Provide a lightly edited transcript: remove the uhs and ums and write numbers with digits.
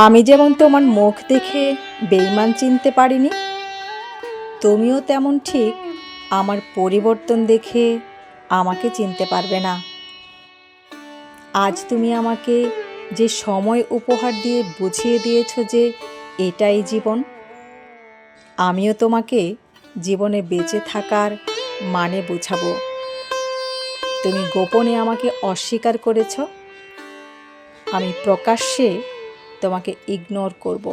আমি যেমন তোমার মুখ দেখে বেঈমান চিনতে পারিনি, তুমিও তেমন ঠিক আমার পরিবর্তন দেখে আমাকে চিনতে পারবে না। আজ তুমি আমাকে যে সময় উপহার দিয়ে বুঝিয়ে দিয়েছ যে এটাই জীবন, আমিও তোমাকে জীবনে বেঁচে থাকার মানে বোঝাবো। তুমি গোপনে আমাকে অস্বীকার করেছ, আমি প্রকাশ্যে তোমাকে ইগনোর করব।